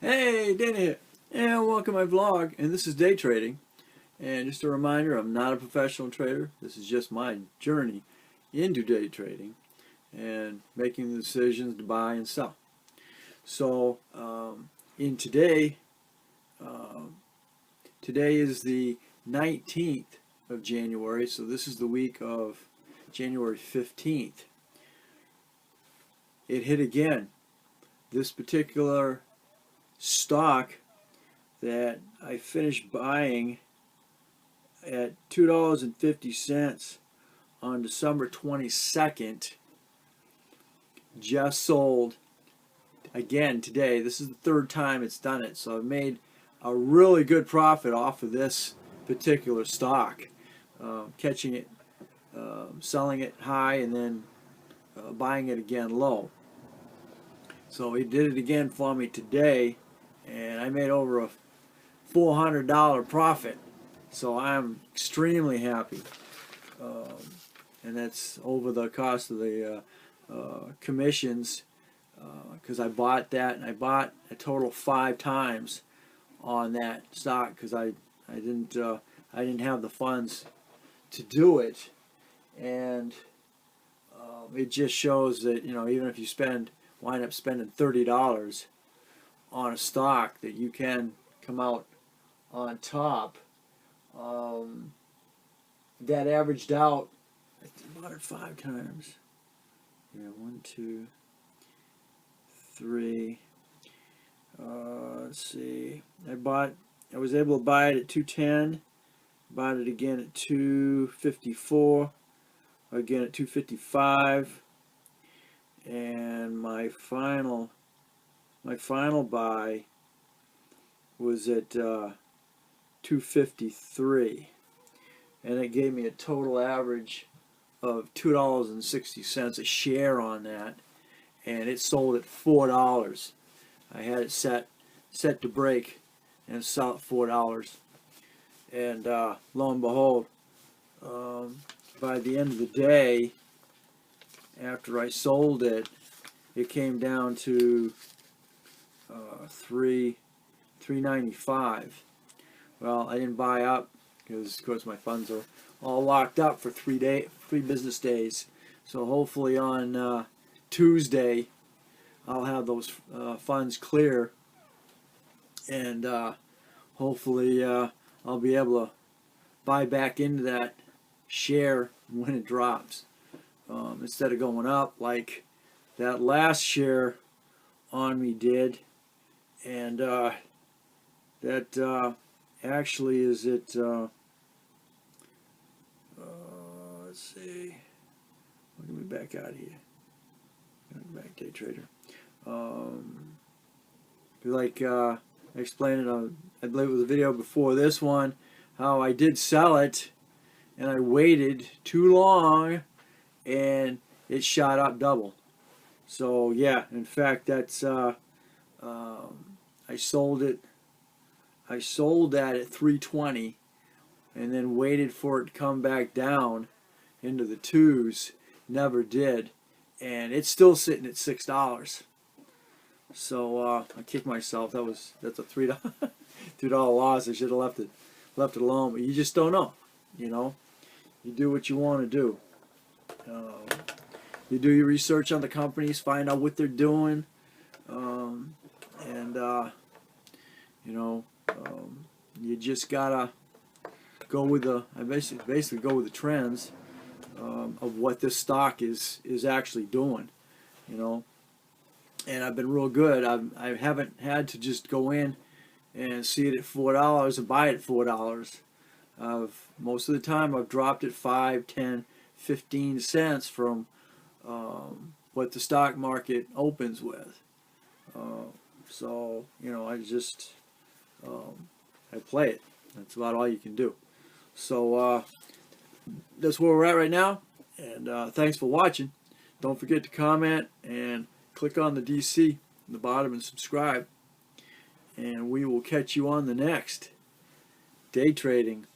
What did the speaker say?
Hey, Dana here, and welcome to my vlog, and this is day trading. And just a reminder, I'm not a professional trader. This is just my journey into day trading and making the decisions to buy and sell. So today is the 19th of January, so this is the week of January 15th. It hit again. This particular stock that I finished buying at $2.50 on December 22nd just sold again today. This is the third time it's done it, so I've made a really good profit off of this particular stock, catching it, selling it high, and then buying it again low. So he did it again for me today, and I made over a $400 profit. So I'm extremely happy, and that's over the cost of the commissions, because I bought that, and I bought a total 5 times on that stock because I didn't have the funds to do it, and it just shows that, you know, even if you wind up spending $30 on a stock, that you can come out on top. That averaged out, I bought it 5 times. Yeah, 1, 2, 3. Let's see. I was able to buy it at 210. Bought it again at 254. Again at 255. And my final buy was at 253, and it gave me a total average of $2.60 a share on that, and it sold at $4. I had it set to break and sell at $4, and lo and behold, by the end of the day, after I sold it, it came down to $3.95. Well, I didn't buy up because, of course, my funds are all locked up for 3 business days. So hopefully on Tuesday, I'll have those funds clear, and hopefully I'll be able to buy back into that share when it drops, instead of going up like that last share on me did. And that actually is it. Let's see. Let me back out of here. Back day trader. Like I explained it, I believe it was a video before this one, how I did sell it, and I waited too long, and it shot up double. So yeah, in fact, that's I sold that at 320, and then waited for it to come back down into the 2s. Never did, and it's still sitting at $6. So I kicked myself. That's a $3 loss. I should have left it alone. But you just don't know. You know, you do what you want to do. You do your research on the companies, find out what they're doing, and you just gotta go with basically go with the trends of what this stock is actually doing, you know. And I've been real good. I haven't had to just go in and see it at $4 and buy it at $4. Most of the time I've dropped it 5, 10, 15 cents from what the stock market opens with. So, you know, I just I play it. That's about all you can do. So that's where we're at right now, and thanks for watching. Don't forget to comment and click on the DC in the bottom and subscribe, and we will catch you on the next day trading.